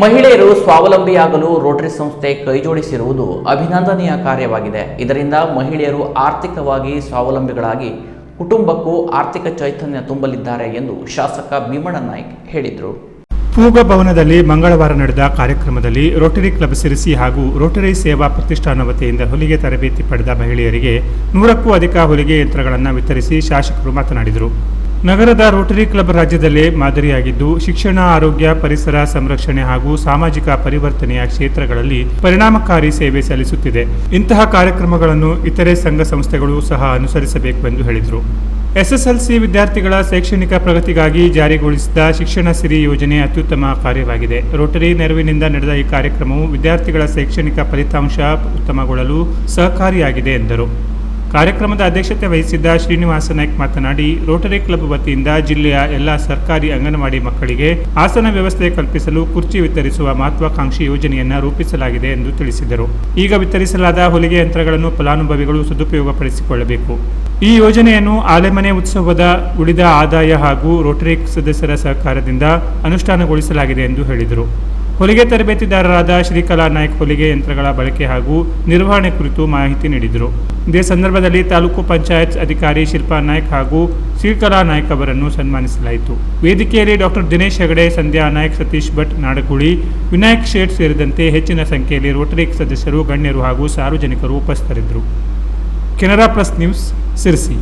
ಮಹಿಳೆಯರು ಸ್ವಾವಲಂಬಿಯಾಗಲು ರೋಟರಿ ಸಂಸ್ಥೆ ಕೈಜೋಡಿಸಿರುವುದು ಅಭಿನಂದನೀಯ ಕಾರ್ಯವಾಗಿದೆ. ಇದರಿಂದ ಮಹಿಳೆಯರು ಆರ್ಥಿಕವಾಗಿ ಸ್ವಾವಲಂಬಿಗಳಾಗಿ ಕುಟುಂಬಕ್ಕೂ ಆರ್ಥಿಕ ಚೈತನ್ಯ ತುಂಬಲಿದ್ದಾರೆ ಎಂದು ಶಾಸಕ ಭೀಮಣ್ಣ ನಾಯ್ಕ್ ಹೇಳಿದರು. ಪೂಗ ಭವನದಲ್ಲಿ ಮಂಗಳವಾರ ನಡೆದ ಕಾರ್ಯಕ್ರಮದಲ್ಲಿ ರೋಟರಿ ಕ್ಲಬ್ ಸಿರಿಸಿ ಹಾಗೂ ರೋಟರಿ ಸೇವಾ ಪ್ರತಿಷ್ಠಾನ ವತಿಯಿಂದ ಹೊಲಿಗೆ ತರಬೇತಿ ಪಡೆದ ಮಹಿಳೆಯರಿಗೆ 100ಕ್ಕೂ ಅಧಿಕ ಹೊಲಿಗೆ ಯಂತ್ರಗಳನ್ನು ವಿತರಿಸಿ ಶಾಸಕರು ಮಾತನಾಡಿದರು. ನಗರದ ರೋಟರಿ ಕ್ಲಬ್ ರಾಜ್ಯದಲ್ಲೇ ಮಾದರಿಯಾಗಿದ್ದು, ಶಿಕ್ಷಣ, ಆರೋಗ್ಯ, ಪರಿಸರ ಸಂರಕ್ಷಣೆ ಹಾಗೂ ಸಾಮಾಜಿಕ ಪರಿವರ್ತನೆಯ ಕ್ಷೇತ್ರಗಳಲ್ಲಿ ಪರಿಣಾಮಕಾರಿ ಸೇವೆ ಸಲ್ಲಿಸುತ್ತಿದೆ. ಇಂತಹ ಕಾರ್ಯಕ್ರಮಗಳನ್ನು ಇತರೆ ಸಂಘ ಸಂಸ್ಥೆಗಳು ಸಹ ಅನುಸರಿಸಬೇಕು ಎಂದು ಹೇಳಿದರು. ಎಸ್ಎಸ್ಎಲ್ಸಿ ವಿದ್ಯಾರ್ಥಿಗಳ ಶೈಕ್ಷಣಿಕ ಪ್ರಗತಿಗಾಗಿ ಜಾರಿಗೊಳಿಸಿದ ಶಿಕ್ಷಣ ಸಿರಿ ಯೋಜನೆ ಅತ್ಯುತ್ತಮ ಕಾರ್ಯವಾಗಿದೆ. ರೋಟರಿ ನೆರವಿನಿಂದ ನಡೆದ ಈ ಕಾರ್ಯಕ್ರಮವು ವಿದ್ಯಾರ್ಥಿಗಳ ಶೈಕ್ಷಣಿಕ ಫಲಿತಾಂಶ ಉತ್ತಮಗೊಳ್ಳಲು ಸಹಕಾರಿಯಾಗಿದೆ ಎಂದರು. ಕಾರ್ಯಕ್ರಮದ ಅಧ್ಯಕ್ಷತೆ ವಹಿಸಿದ್ದ ಶ್ರೀನಿವಾಸ ನಾಯ್ಕ್ ಮಾತನಾಡಿ, ರೋಟರಿ ಕ್ಲಬ್ ವತಿಯಿಂದ ಜಿಲ್ಲೆಯ ಎಲ್ಲ ಸರ್ಕಾರಿ ಅಂಗನವಾಡಿ ಮಕ್ಕಳಿಗೆ ಆಸನ ವ್ಯವಸ್ಥೆ ಕಲ್ಪಿಸಲು ಕುರ್ಚಿ ವಿತರಿಸುವ ಮಹತ್ವಾಕಾಂಕ್ಷಿ ಯೋಜನೆಯನ್ನು ರೂಪಿಸಲಾಗಿದೆ ಎಂದು ತಿಳಿಸಿದರು. ಈಗ ವಿತರಿಸಲಾದ ಹೊಲಿಗೆ ಯಂತ್ರಗಳನ್ನು ಫಲಾನುಭವಿಗಳು ಸದುಪಯೋಗಪಡಿಸಿಕೊಳ್ಳಬೇಕು. ಈ ಯೋಜನೆಯನ್ನು ಆಲೆಮನೆ ಉತ್ಸವದ ಉಳಿದ ಆದಾಯ ಹಾಗೂ ರೋಟರಿ ಸದಸ್ಯರ ಸಹಕಾರದಿಂದ ಅನುಷ್ಠಾನಗೊಳಿಸಲಾಗಿದೆ ಎಂದು ಹೇಳಿದರು. ಹೊಲಿಗೆ ತರಬೇತಿದಾರರಾದ ಶ್ರೀಕಲಾ ನಾಯ್ಕ್ ಹೊಲಿಗೆ ಯಂತ್ರಗಳ ಬಳಕೆ ಹಾಗೂ ನಿರ್ವಹಣೆ ಕುರಿತು ಮಾಹಿತಿ ನೀಡಿದರು. ಇದೇ ಸಂದರ್ಭದಲ್ಲಿ ತಾಲೂಕು ಪಂಚಾಯತ್ ಅಧಿಕಾರಿ ಶಿಲ್ಪಾ ನಾಯ್ಕ್ ಹಾಗೂ ಶ್ರೀಕಲಾ ನಾಯ್ಕ್ ಅವರನ್ನು ಸನ್ಮಾನಿಸಲಾಯಿತು. ವೇದಿಕೆಯಲ್ಲಿ ಡಾಕ್ಟರ್ ದಿನೇಶ್ ಹೆಗಡೆ, ಸಂಧ್ಯಾ ನಾಯ್ಕ್, ಸತೀಶ್ ಭಟ್, ನಾಡಗುಳಿ, ವಿನಾಯಕ್ ಶೇಟ್ ಸೇರಿದಂತೆ ಹೆಚ್ಚಿನ ಸಂಖ್ಯೆಯಲ್ಲಿ ರೋಟರಿ ಸದಸ್ಯರು, ಗಣ್ಯರು ಹಾಗೂ ಸಾರ್ವಜನಿಕರು ಉಪಸ್ಥಿತರಿದ್ದರು. Canara plus news, Sirsi.